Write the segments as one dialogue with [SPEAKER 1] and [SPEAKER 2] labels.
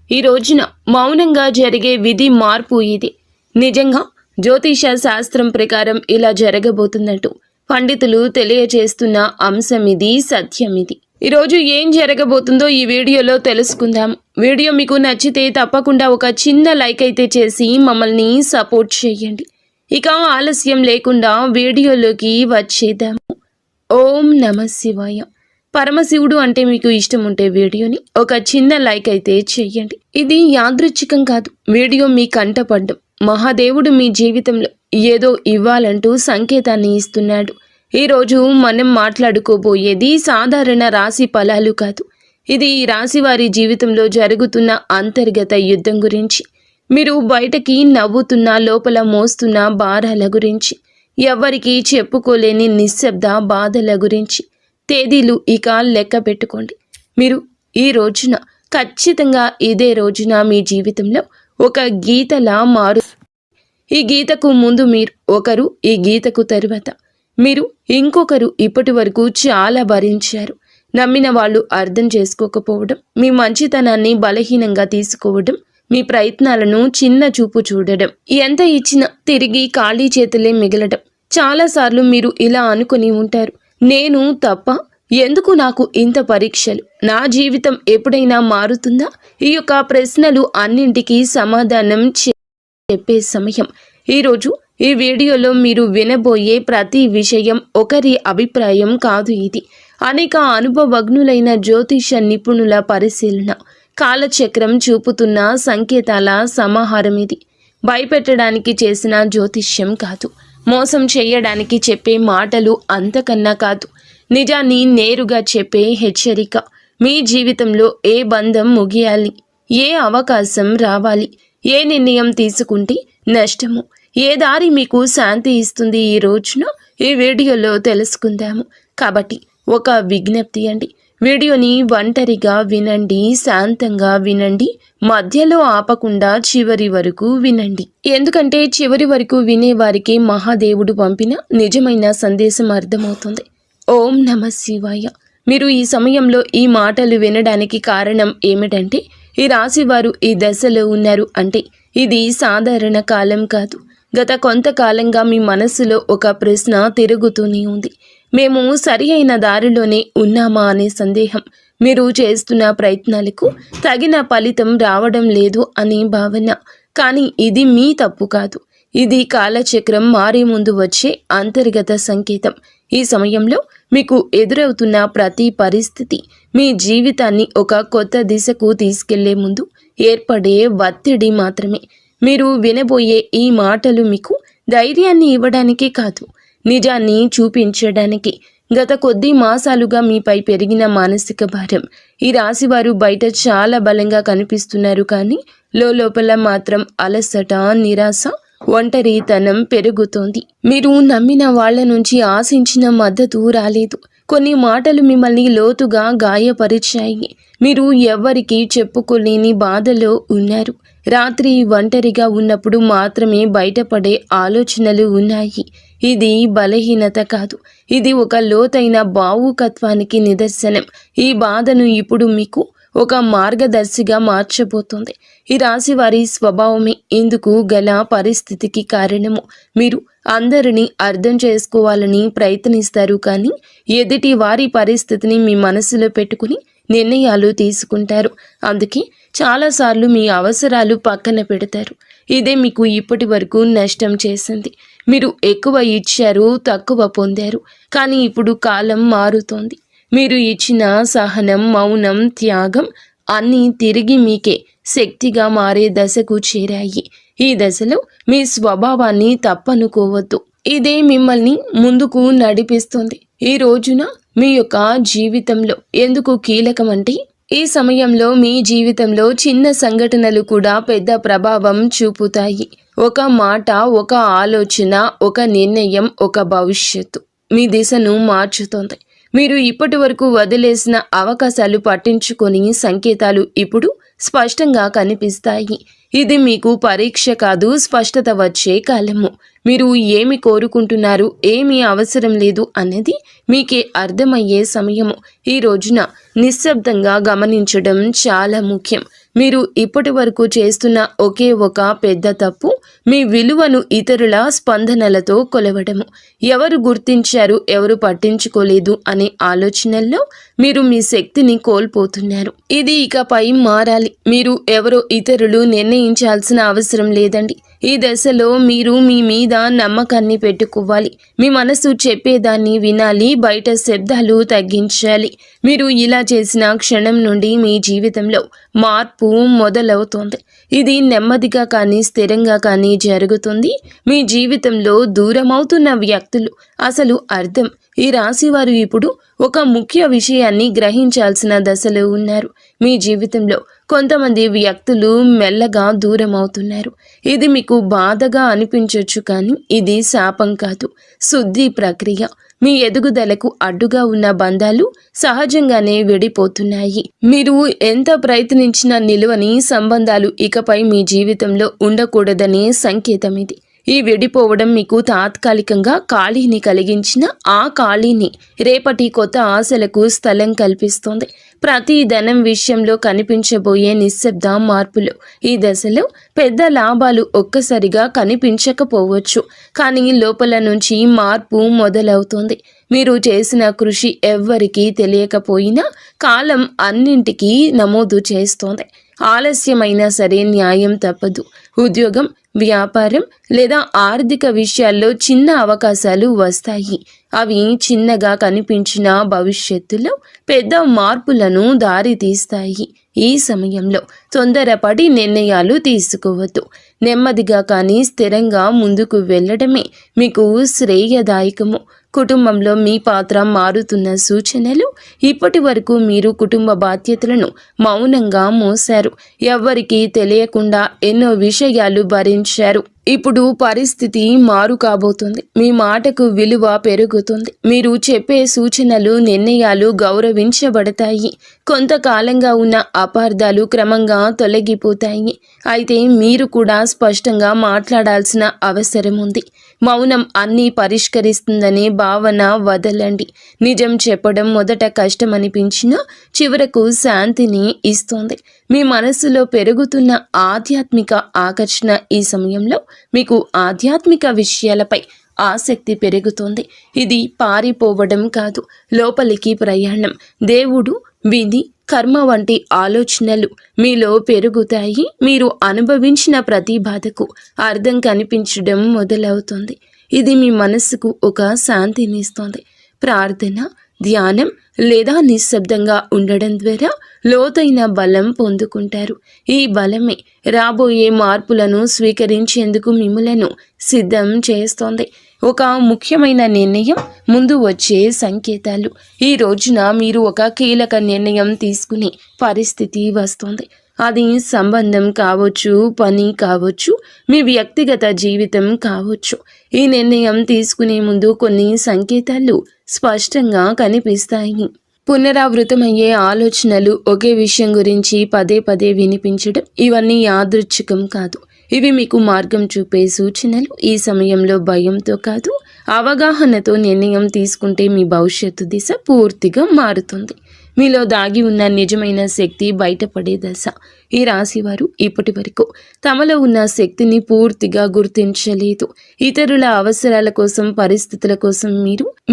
[SPEAKER 1] ఈ రోజున మౌనంగా జరిగే విధి మార్పు ఇది. నిజంగా జ్యోతిష శాస్త్రం ప్రకారం ఇలా జరగబోతున్నట్టు పండితులు తెలియజేస్తున్న అంశం ఇది, సత్యం ఇది. ఈరోజు ఏం జరగబోతుందో ఈ వీడియోలో తెలుసుకుందాం. వీడియో మీకు నచ్చితే తప్పకుండా ఒక చిన్న లైక్ అయితే చేసి మమ్మల్ని సపోర్ట్ చేయండి. ఇక ఆలస్యం లేకుండా వీడియోలోకి వచ్చేద్దాము. ఓం నమః శివాయ. పరమశివుడు అంటే మీకు ఇష్టం ఉంటే వీడియోని ఒక చిన్న లైక్ అయితే చెయ్యండి. ఇది యాదృచ్ఛికం కాదు, వీడియో మీ కంటపడ్డం. మహాదేవుడు మీ జీవితంలో ఏదో ఇవ్వాలంటూ సంకేతాన్ని ఇస్తున్నాడు. ఈరోజు మనం మాట్లాడుకోబోయేది సాధారణ రాశి ఫలాలు కాదు. ఇది ఈ రాశి వారి జీవితంలో జరుగుతున్న అంతర్గత యుద్ధం గురించి, మీరు బయటకి నవ్వుతున్న లోపల మోస్తున్న భారాల గురించి, ఎవ్వరికీ చెప్పుకోలేని నిశ్శబ్ద బాధల గురించి. తేదీలు ఇక లెక్క పెట్టుకోండి. మీరు ఈ రోజున ఖచ్చితంగా ఇదే రోజున మీ జీవితంలో ఒక గీతలా మారు. ఈ గీతకు ముందు మీరు ఒకరు, ఈ గీతకు తరువాత మీరు ఇంకొకరు. ఇప్పటి వరకు చాలా భరించారు. నమ్మిన వాళ్ళు అర్థం చేసుకోకపోవడం, మీ మంచితనాన్ని బలహీనంగా తీసుకోవడం, మీ ప్రయత్నాలను చిన్న చూపు చూడడం, ఎంత ఇచ్చినా తిరిగి ఖాళీ చేతులే మిగలడం. చాలాసార్లు మీరు ఇలా అనుకుని ఉంటారు, నేను తప్ప, ఎందుకు నాకు ఇంత పరీక్షలు, నా జీవితం ఎప్పుడైనా మారుతుందా? ఈ యొక్క ప్రశ్నలు అన్నింటికీ సమాధానం చెప్పే సమయం ఈరోజు. ఈ వీడియోలో మీరు వినబోయే ప్రతి విషయం ఒకరి అభిప్రాయం కాదు. ఇది అనేక అనుభవజ్ఞులైన జ్యోతిష నిపుణుల పరిశీలన, కాలచక్రం చూపుతున్న సంకేతాల సమాహారం. ఇది భయపెట్టడానికి చేసిన జ్యోతిష్యం కాదు, మోసం చేయడానికి చెప్పే మాటలు అంతకన్నా కాదు, నిజాన్ని నేరుగా చెప్పే హెచ్చరిక. మీ జీవితంలో ఏ బంధం ముగియాలి, ఏ అవకాశం రావాలి, ఏ నిర్ణయం తీసుకుంటే నష్టము, ఏ దారి మీకు శాంతి ఇస్తుంది, ఈ రోజున ఈ వీడియోలో తెలుసుకుందాము. కాబట్టి ఒక విజ్ఞప్తి అండి, వీడియోని ఒంటరిగా వినండి, శాంతంగా వినండి, మధ్యలో ఆపకుండా చివరి వరకు వినండి. ఎందుకంటే చివరి వరకు వినేవారికి మహాదేవుడు పంపిన నిజమైన సందేశం అర్థమవుతుంది. ఓం నమః శివాయ. మీరు ఈ సమయంలో ఈ మాటలు వినడానికి కారణం ఏమిటంటే, ఈ రాశివారు ఈ దశలో ఉన్నారు అంటే ఇది సాధారణ కాలం కాదు. గత కొంతకాలంగా మీ మనస్సులో ఒక ప్రశ్న తిరుగుతూనే ఉంది. మేము సరి అయిన దారిలోనే ఉన్నామా అనే సందేహం, మీరు చేస్తున్న ప్రయత్నాలకు తగిన ఫలితం రావడం లేదు అనే భావన. కానీ ఇది మీ తప్పు కాదు, ఇది కాలచక్రం మారే ముందు వచ్చే అంతర్గత సంకేతం. ఈ సమయంలో మీకు ఎదురవుతున్న ప్రతి పరిస్థితి మీ జీవితాన్ని ఒక కొత్త దిశకు తీసుకెళ్లే ముందు ఏర్పడే ఒత్తిడి మాత్రమే. మీరు వినబోయే ఈ మాటలు మీకు ధైర్యాన్ని ఇవ్వడానికి కాదు, నిజాన్ని చూపించడానికి. గత కొద్ది మాసాలుగా మీపై పెరిగిన మానసిక భారం. ఈ రాశివారు బయట చాలా బలంగా కనిపిస్తున్నారు, కానీ లోపల మాత్రం అలసట, నిరాశ, ఒంటరితనం పెరుగుతోంది. మీరు నమ్మిన వాళ్ళ నుంచి ఆశించిన మద్దతు రాలేదు. కొన్ని మాటలు మిమ్మల్ని లోతుగా గాయపరిచాయి. మీరు ఎవ్వరికీ చెప్పుకోలేని బాధలో ఉన్నారు. రాత్రి ఒంటరిగా ఉన్నప్పుడు మాత్రమే బయటపడే ఆలోచనలు ఉన్నాయి. ఇది బలహీనత కాదు, ఇది ఒక లోతైన భావుకత్వానికి నిదర్శనం. ఈ బాధను ఇప్పుడు మీకు ఒక మార్గదర్శిగా మార్చబోతోంది. ఈ రాశి వారి స్వభావమే ఇందుకు గల పరిస్థితికి కారణము. మీరు అందరినీ అర్థం చేసుకోవాలని ప్రయత్నిస్తారు, కానీ ఎదుటి వారి పరిస్థితిని మీ మనసులో పెట్టుకుని నిర్ణయాలు తీసుకుంటారు. అందుకే చాలాసార్లు మీ అవసరాలు పక్కన పెడతారు. ఇదే మీకు ఇప్పటి వరకు నష్టం చేసింది. మీరు ఎక్కువ ఇచ్చారు, తక్కువ పొందారు. కానీ ఇప్పుడు కాలం మారుతోంది. మీరు ఇచ్చిన సహనం, మౌనం, త్యాగం అన్నీ తిరిగి మీకే శక్తిగా మారే దశకు చేరాయి. ఈ దశలో మీ స్వభావాన్ని తప్పనుకోవద్దు. ఇదే మిమ్మల్ని ముందుకు నడిపిస్తుంది. ఈ రోజున మీ యొక్క జీవితంలో ఎందుకు కీలకమంటే, ఈ సమయంలో మీ జీవితంలో చిన్న సంఘటనలు కూడా పెద్ద ప్రభావం చూపుతాయి. ఒక మాట, ఒక ఆలోచన, ఒక నిర్ణయం, ఒక భవిష్యత్తు మీ దిశను మార్చుతుంది. మీరు ఇప్పటి వరకు వదిలేసిన అవకాశాలు పట్టించుకొని సంకేతాలు ఇప్పుడు స్పష్టంగా కనిపిస్తాయి. ఇది మీకు పరీక్ష కాదు, స్పష్టత వచ్చే కాలము. మీరు ఏమి కోరుకుంటున్నారు, ఏమీ అవసరం లేదు అన్నది మీకే అర్థమయ్యే సమయము. ఈ రోజున నిశ్శబ్దంగా గమనించడం చాలా ముఖ్యం. మీరు ఇప్పటి వరకు చేస్తున్న ఒకే ఒక పెద్ద తప్పు మీ విలువను ఇతరుల స్పందనలతో కొలవడము. ఎవరు గుర్తించారు, ఎవరు పట్టించుకోలేదు అనే ఆలోచనల్లో మీరు మీ శక్తిని కోల్పోతున్నారు. ఇది ఇకపై మారాలి. మీరు ఎవరో ఇతరులు నిర్ణయించాల్సిన అవసరం లేదండి. ఈ దశలో మీరు మీ మీద నమ్మకాన్ని పెట్టుకోవాలి. మీ మనసు చెప్పేదాన్ని వినాలి, బయట శబ్దాలు తగ్గించాలి. మీరు ఇలా చేసిన క్షణం నుండి మీ జీవితంలో మార్పు మొదలవుతోంది. ఇది నెమ్మదిగా కానీ స్థిరంగా కానీ జరుగుతుంది. మీ జీవితంలో దూరమవుతున్న వ్యక్తులు అసలు అర్థం. ఈ రాశివారు ఇప్పుడు ఒక ముఖ్య విషయాన్ని గ్రహించాల్సిన దశలో ఉన్నారు. మీ జీవితంలో కొంతమంది వ్యక్తులు మెల్లగా దూరం అవుతున్నారు. ఇది మీకు బాధగా అనిపించవచ్చు, కానీ ఇది శాపం కాదు, శుద్ధి ప్రక్రియ. మీ ఎదుగుదలకు అడ్డుగా ఉన్న బంధాలు సహజంగానే విడిపోతున్నాయి. మీరు ఎంత ప్రయత్నించినా నిలువని సంబంధాలు ఇకపై మీ జీవితంలో ఉండకూడదనే సంకేతం ఇది. ఈ విడిపోవడం మీకు తాత్కాలికంగా ఖాళీని కలిగించిన ఆ ఖాళీని రేపటి కొత్త ఆశలకు స్థలం కల్పిస్తోంది. ప్రతి ధనం విషయంలో కనిపించబోయే నిశ్శబ్ద మార్పులు. ఈ దశలో పెద్ద లాభాలు ఒక్కసారిగా కనిపించకపోవచ్చు, కానీ లోపల నుంచి మార్పు మొదలవుతోంది. మీరు చేసిన కృషి ఎవ్వరికీ తెలియకపోయినా కాలం అన్నింటికీ నమోదు చేస్తోంది. ఆలస్యమైనా సరే న్యాయం తప్పదు. ఉద్యోగం, వ్యాపారం లేదా ఆర్థిక విషయాల్లో చిన్న అవకాశాలు వస్తాయి. అవి చిన్నగా కనిపించిన భవిష్యత్తులో పెద్ద మార్పులను దారితీస్తాయి. ఈ సమయంలో తొందరపడి నిర్ణయాలు తీసుకోవద్దు. నెమ్మదిగా కానీ స్థిరంగా ముందుకు వెళ్ళడమే మీకు శ్రేయదాయకము. కుటుంబంలో మీ పాత్ర మారుతున్న సూచనలు. ఇప్పటి వరకు మీరు కుటుంబ బాధ్యతలను మౌనంగా మోశారు. ఎవ్వరికీ తెలియకుండా ఎన్నో విషయాలు భరించారు. ఇప్పుడు పరిస్థితి మారు కాబోతుంది. మీ మాటకు విలువ పెరుగుతుంది. మీరు చెప్పే సూచనలు, నిర్ణయాలు గౌరవించబడతాయి. కొంతకాలంగా ఉన్న అపార్థాలు క్రమంగా తొలగిపోతాయి. అయితే మీరు కూడా స్పష్టంగా మాట్లాడాల్సిన అవసరం ఉంది. మౌనం అన్నీ పరిష్కరిస్తుందనే భావన వదలండి. నిజం చెప్పడం మొదట కష్టమనిపించినా చివరకు శాంతిని ఇస్తుంది. మీ మనస్సులో పెరుగుతున్న ఆధ్యాత్మిక ఆకర్షణ. ఈ సమయంలో మీకు ఆధ్యాత్మిక విషయాలపై ఆసక్తి పెరుగుతోంది. ఇది పారిపోవడం కాదు, లోపలికి ప్రయాణం. దేవుడు, విధి, కర్మ వంటి ఆలోచనలు మీలో పెరుగుతాయి. మీరు అనుభవించిన ప్రతి బాధకు అర్థం కనిపించడం మొదలవుతుంది. ఇది మీ మనస్సుకు ఒక శాంతినిస్తుంది. ప్రార్థన, ధ్యానం లేదా నిశ్శబ్దంగా ఉండడం ద్వారా లోతైన బలం పొందుకుంటారు. ఈ బలమే రాబోయే మార్పులను స్వీకరించేందుకు మిమ్మలను సిద్ధం చేస్తోంది. ఒక ముఖ్యమైన నిర్ణయం, ముందు వచ్చే సంకేతాలు. ఈ రోజున మీరు ఒక కీలక నిర్ణయం తీసుకునే పరిస్థితి వస్తుంది. అది సంబంధం కావచ్చు, పని కావచ్చు, మీ వ్యక్తిగత జీవితం కావచ్చు. ఈ నిర్ణయం తీసుకునే ముందు కొన్ని సంకేతాలు స్పష్టంగా కనిపిస్తాయి. పునరావృతమయ్యే ఆలోచనలు, ఒకే విషయం గురించి పదే పదే వినిపించడం, ఇవన్నీ యాదృచ్ఛికం కాదు. ఇవి మీకు మార్గం చూపే సూచనలు. ఈ సమయంలో భయంతో కాదు, అవగాహనతో నిర్ణయం తీసుకుంటే మీ భవిష్యత్తు దిశ పూర్తిగా మారుతుంది. మీలో దాగి ఉన్న నిజమైన శక్తి బయటపడే దశ. ఈ రాశివారు ఇప్పటి వరకు తమలో ఉన్న శక్తిని పూర్తిగా గుర్తించలేదు. ఇతరుల అవసరాల కోసం, పరిస్థితుల కోసం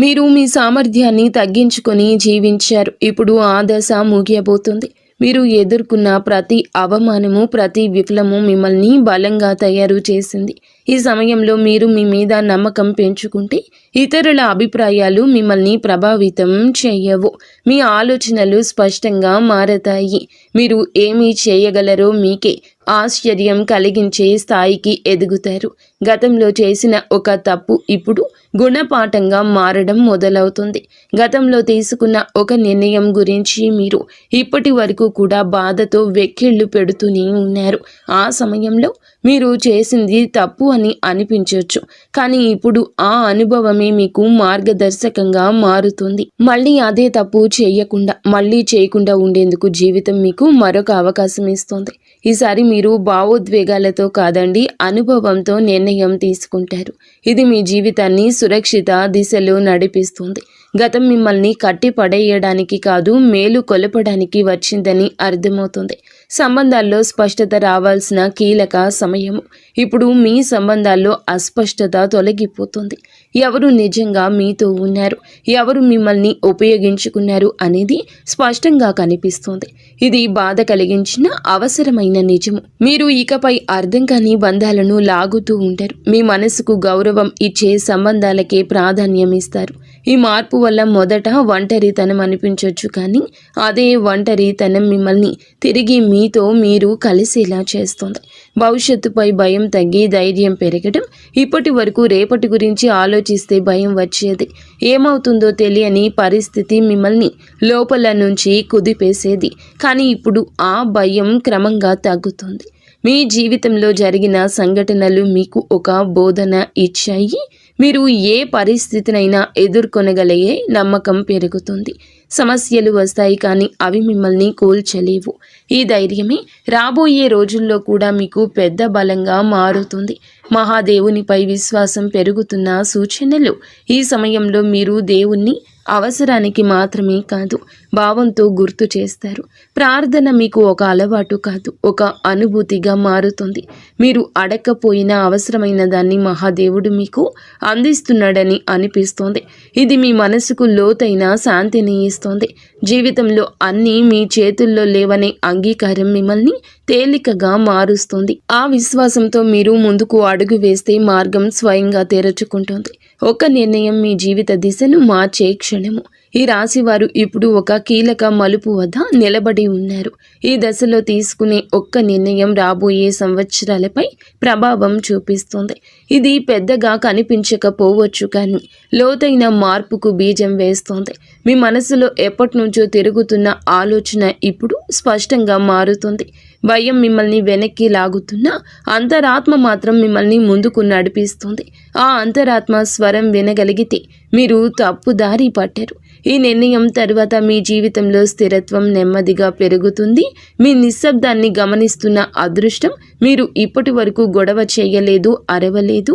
[SPEAKER 1] మీరు మీ సామర్థ్యాన్ని తగ్గించుకొని జీవించారు. ఇప్పుడు ఆ దశ ముగియబోతుంది. మీరు ఎదుర్కొన్న ప్రతి అవమానము, ప్రతి విఫలము మిమ్మల్ని బలంగా తయారు చేసింది. ఈ సమయంలో మీరు మీ మీద నమ్మకం పెంచుకుంటే ఇతరుల అభిప్రాయాలు మిమ్మల్ని ప్రభావితం చేయవు. మీ ఆలోచనలు స్పష్టంగా మారతాయి. మీరు ఏమి చేయగలరో మీకే ఆశ్చర్యం కలిగించే స్థాయికి ఎదుగుతారు. గతంలో చేసిన ఒక తప్పు ఇప్పుడు గుణపాఠంగా మారడం మొదలవుతుంది. గతంలో తీసుకున్న ఒక నిర్ణయం గురించి మీరు ఇప్పటి వరకు కూడా బాధతో వెక్కిళ్ళు పెడుతూనే ఉన్నారు. ఆ సమయంలో మీరు చేసింది తప్పు అని అనిపించవచ్చు, కానీ ఇప్పుడు ఆ అనుభవమే మీకు మార్గదర్శకంగా మారుతుంది. మళ్ళీ అదే తప్పు చేయకుండా ఉండేందుకు జీవితం మీకు మరొక అవకాశం ఇస్తుంది. ఈసారి మీరు భావోద్వేగాలతో కాదండి, అనుభవంతో నిర్ణయం తీసుకుంటారు. ఇది మీ జీవితాన్ని సురక్షిత దిశలో నడిపిస్తుంది. గతం మిమ్మల్ని కట్టి పడేయడానికి కాదు, మేలు కొలపడానికి వచ్చిందని అర్థమవుతుంది. సంబంధాల్లో స్పష్టత రావాల్సిన కీలక సమయము. ఇప్పుడు మీ సంబంధాల్లో అస్పష్టత తొలగిపోతుంది. ఎవరు నిజంగా మీతో ఉన్నారు, ఎవరు మిమ్మల్ని ఉపయోగించుకున్నారు అనేది స్పష్టంగా కనిపిస్తుంది. ఇది బాధ కలిగించిన అవసరమైన నిజము. మీరు ఇకపై అర్థం కాని బంధాలను లాగుతూ ఉంటారు. మీ మనసుకు గౌరవం ఇచ్చే సంబంధాలకే ప్రాధాన్యం ఇస్తారు. ఈ మార్పు వల్ల మొదట ఒంటరితనం అనిపించవచ్చు, కానీ అదే ఒంటరితనం మిమ్మల్ని తిరిగి మీతో మీరు కలిసేలా చేస్తుంది. భవిష్యత్తుపై భయం తగ్గి ధైర్యం పెరగడం. ఇప్పటి వరకు రేపటి గురించి ఆలోచిస్తే భయం వచ్చేది. ఏమవుతుందో తెలియని పరిస్థితి మిమ్మల్ని లోపల నుంచి కుదిపేసేది. కానీ ఇప్పుడు ఆ భయం క్రమంగా తగ్గుతుంది. మీ జీవితంలో జరిగిన సంఘటనలు మీకు ఒక బోధన ఇచ్చాయి. మీరు ఏ పరిస్థితినైనా ఎదుర్కొనగలిగే నమ్మకం పెరుగుతుంది. సమస్యలు వస్తాయి, కానీ అవి మిమ్మల్ని కూల్చలేవు. ఈ ధైర్యమే రాబోయే రోజుల్లో కూడా మీకు పెద్ద బలంగా మారుతుంది. మహాదేవునిపై విశ్వాసం పెరుగుతున్న సూచనలు. ఈ సమయంలో మీరు దేవుణ్ణి అవసరానికి మాత్రమే కాదు, భావంతో గుర్తు చేస్తారు. ప్రార్థన మీకు ఒక అలవాటు కాదు, ఒక అనుభూతిగా మారుతుంది. మీరు అడగకపోయిన అవసరమైన దాన్ని మహాదేవుడు మీకు అందిస్తున్నాడని అనిపిస్తోంది. ఇది మీ మనసుకు లోతైన శాంతిని ఇస్తోంది. జీవితంలో అన్నీ మీ చేతుల్లో లేవనే అంగీకారం మిమ్మల్ని తేలికగా మారుస్తుంది. ఆ విశ్వాసంతో మీరు ముందుకు అడుగు వేస్తే మార్గం స్వయంగా తెరుచుకుంటుంది. ఒక నిర్ణయం మీ జీవిత దిశను మార్చే క్షణము. ఈ రాశివారు ఇప్పుడు ఒక కీలక మలుపు వద్ద నిలబడి ఉన్నారు. ఈ దశలో తీసుకునే ఒక్క నిర్ణయం రాబోయే సంవత్సరాలపై ప్రభావం చూపిస్తుంది. ఇది పెద్దగా కనిపించకపోవచ్చు, కానీ లోతైన మార్పుకు బీజం వేస్తోంది. మీ మనసులో ఎప్పటి నుంచో తిరుగుతున్న ఆలోచన ఇప్పుడు స్పష్టంగా మారుతుంది. భయం మిమ్మల్ని వెనక్కి లాగుతున్నా అంతరాత్మ మాత్రం మిమ్మల్ని ముందుకు నడిపిస్తుంది. ఆ అంతరాత్మ స్వరం వినగలిగితే మీరు తప్పుదారి పట్టారు. ఈ నిర్ణయం తర్వాత మీ జీవితంలో స్థిరత్వం నెమ్మదిగా పెరుగుతుంది. మీ నిశ్శబ్దాన్ని గమనిస్తున్న అదృష్టం. మీరు ఇప్పటి వరకు గొడవ చేయలేదు, అరవలేదు,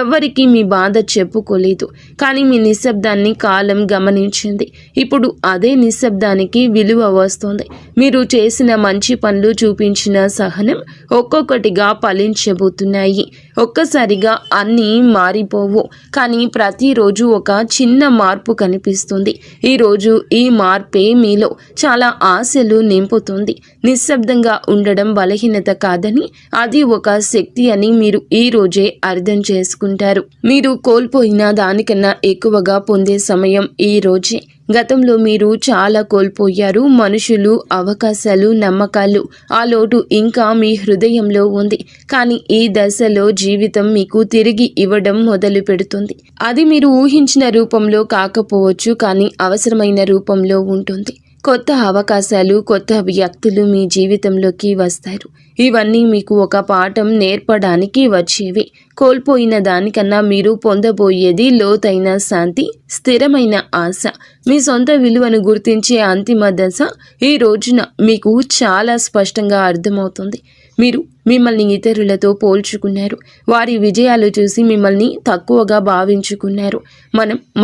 [SPEAKER 1] ఎవ్వరికీ మీ బాధ చెప్పుకోలేదు, కానీ మీ నిశ్శబ్దాన్ని కాలం గమనించింది. ఇప్పుడు అదే నిశ్శబ్దానికి విలువ వస్తుంది. మీరు చేసిన మంచి పనులు, చూపించిన సహనం ఒక్కొక్కటిగా ఫలించబోతున్నాయి. ఒక్కసారిగా అన్నీ మారిపోవు, కానీ ప్రతిరోజు ఒక చిన్న మార్పు కనిపిస్తుంది. ఈరోజు ఈ మార్పే మీలో చాలా ఆశలు నింపుతుంది. నిశ్శబ్దంగా ఉండడం బలహీనత కాదని, అది ఒక శక్తి అని మీరు ఈ రోజే అర్థం చేసుకుంటారు. మీరు కోల్పోయిన దానికన్నా ఎక్కువగా పొందే సమయం ఈ రోజే. గతంలో మీరు చాలా కోల్పోయారు. మనుషులు, అవకాశాలు, నమ్మకాలు. ఆ లోటు ఇంకా మీ హృదయంలో ఉంది. కానీ ఈ దశలో జీవితం మీకు తిరిగి ఇవ్వడం మొదలు పెడుతుంది. అది మీరు ఊహించిన రూపంలో కాకపోవచ్చు, కానీ అవసరమైన రూపంలో ఉంటుంది. కొత్త అవకాశాలు, కొత్త వ్యక్తులు మీ జీవితంలోకి వస్తారు. ఇవన్నీ మీకు ఒక పాఠం నేర్పడానికి వచ్చేవి. కోల్పోయిన దానికన్నా మీరు పొందబోయేది లోతైన శాంతి, స్థిరమైన ఆశ. మీ సొంత విలువను గుర్తించే అంతిమ దశ ఈ రోజున మీకు చాలా స్పష్టంగా అర్థమవుతుంది. మీరు మిమ్మల్ని ఇతరులతో పోల్చుకున్నారు. వారి విజయాలు చూసి మిమ్మల్ని తక్కువగా భావించుకున్నారు.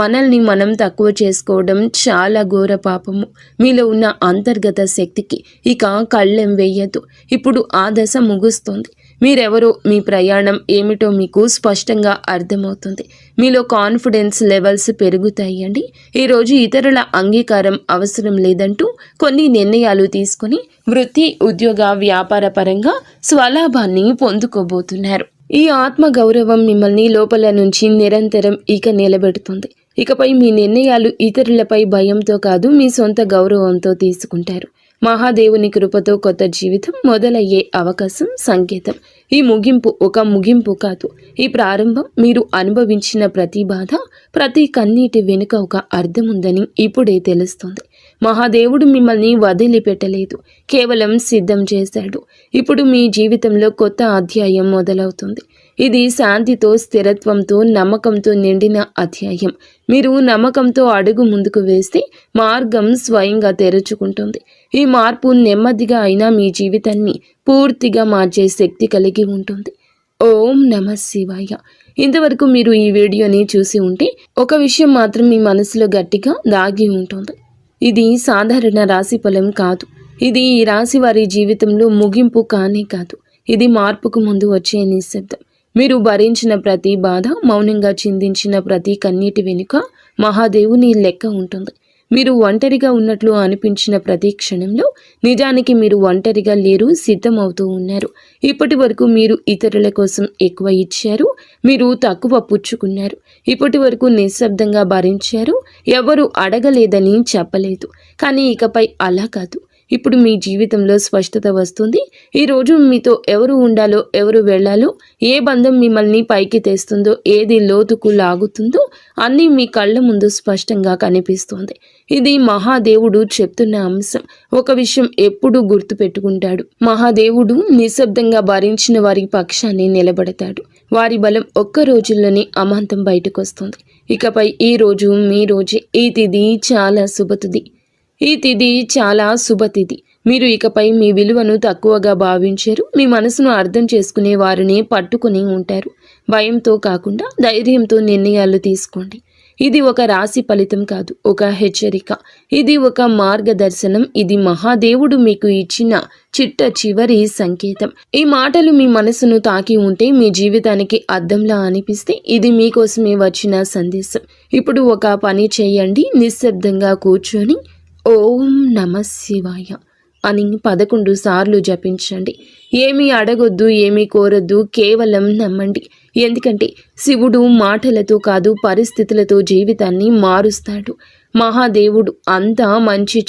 [SPEAKER 1] మనల్ని మనం తక్కువ చేసుకోవడం చాలా ఘోర పాపము. మీలో ఉన్న అంతర్గత శక్తికి ఇక కళ్ళెం వేయద్దు. ఇప్పుడు ఆ దశ ముగుస్తుంది. మీరెవరో, మీ ప్రయాణం ఏమిటో మీకు స్పష్టంగా అర్థమవుతుంది. మీలో కాన్ఫిడెన్స్ లెవెల్స్ పెరుగుతాయండి. ఈరోజు ఇతరుల అంగీకారం అవసరం లేదంటూ కొన్ని నిర్ణయాలు తీసుకుని వృత్తి, ఉద్యోగ, వ్యాపార పరంగా స్వలాభాన్ని పొందుకోబోతున్నారు. ఈ ఆత్మ గౌరవం మిమ్మల్ని లోపల నుంచి నిరంతరం ఇక నిలబెడుతుంది. ఇకపై మీ నిర్ణయాలు ఇతరులపై భయంతో కాదు, మీ సొంత గౌరవంతో తీసుకుంటారు. మహాదేవుని కృపతో కొత్త జీవితం మొదలయ్యే అవకాశం సంకేతం. ఈ ముగింపు ఒక ముగింపు కాదు, ఈ ప్రారంభం. మీరు అనుభవించిన ప్రతి బాధ, ప్రతి కన్నీటి వెనుక ఒక అర్థం ఉందని ఇప్పుడే తెలుస్తుంది. మహాదేవుడు మిమ్మల్ని వదిలిపెట్టలేదు, కేవలం సిద్ధం చేశాడు. ఇప్పుడు మీ జీవితంలో కొత్త అధ్యాయం మొదలవుతుంది. ఇది శాంతితో, స్థిరత్వంతో, నమ్మకంతో నిండిన అధ్యాయం. మీరు నమ్మకంతో అడుగు ముందుకు వేస్తే మార్గం స్వయంగా తెరుచుకుంటుంది. ఈ మార్పు నెమ్మదిగా అయినా మీ జీవితాన్ని పూర్తిగా మార్చే శక్తి కలిగి ఉంటుంది. ఓం నమః శివాయ. ఇంతవరకు మీరు ఈ వీడియోని చూసి ఉంటే ఒక విషయం మాత్రం మీ మనసులో గట్టిగా దాగి ఉంటుంది. ఇది సాధారణ రాశి ఫలం కాదు. ఇది ఈ రాశి వారి జీవితంలో ముగింపు కానే కాదు. ఇది మార్పుకు ముందు వచ్చే నిశ్శబ్దం. మీరు భరించిన ప్రతి బాధ, మౌనంగా చిందించిన ప్రతి కన్నీటి వెనుక మహాదేవుని లెక్క ఉంటుంది. మీరు ఒంటరిగా ఉన్నట్లు అనిపించిన ప్రతి క్షణంలో నిజానికి మీరు ఒంటరిగా లేరు, సిద్ధమవుతూ ఉన్నారు. ఇప్పటి వరకు మీరు ఇతరుల కోసం ఎక్కువ ఇచ్చారు, మీరు తక్కువ పుచ్చుకున్నారు. ఇప్పటి వరకు నిశ్శబ్దంగా భరించారు, ఎవరు అడగలేదని చెప్పలేదు. కానీ ఇకపై అలా కాదు. ఇప్పుడు మీ జీవితంలో స్పష్టత వస్తుంది. ఈరోజు మీతో ఎవరు ఉండాలో, ఎవరు వెళ్ళాలో, ఏ బంధం మిమ్మల్ని పైకి తెస్తుందో, ఏది లోతుకు లాగుతుందో అన్నీ మీ కళ్ళ ముందు స్పష్టంగా కనిపిస్తోంది. ఇది మహాదేవుడు చెప్తున్న అంశం. ఒక విషయం ఎప్పుడూ గుర్తుపెట్టుకుంటాడు. మహాదేవుడు నిశ్శబ్దంగా భరించిన వారి పక్షాన్ని నిలబడతాడు. వారి బలం ఒక్క రోజుల్లోనే అమాంతం బయటకు వస్తుంది. ఇకపై ఈ రోజు మీ రోజే. ఈ తిథి చాలా శుభతిథి. ఈ తిథి చాలా శుభతిథి. మీరు ఇకపై మీ విలువను తక్కువగా భావించారు. మీ మనసును అర్థం చేసుకునే వారిని పట్టుకుని ఉంటారు. భయంతో కాకుండా ధైర్యంతో నిర్ణయాలు తీసుకోండి. ఇది ఒక రాశి ఫలితం కాదు, ఒక హెచ్చరిక. ఇది ఒక మార్గదర్శనం. ఇది మహాదేవుడు మీకు ఇచ్చిన చివరి సంకేతం. ఈ మాటలు మీ మనసును తాకి ఉంటే, మీ జీవితానికి అద్దంలా అనిపిస్తే, ఇది మీకోసమే వచ్చిన సందేశం. ఇప్పుడు ఒక పని చేయండి. నిశ్శబ్దంగా కూర్చొని ఓం నమః శివాయ అని 11 సార్లు జపించండి. ఏమీ అడగొద్దు, ఏమీ కోరొద్దు, కేవలం నమ్మండి. ఎందుకంటే శివుడు మాటలతో కాదు, పరిస్థితులతో జీవితాన్ని మారుస్తాడు. మహాదేవుడు అంతా మంచి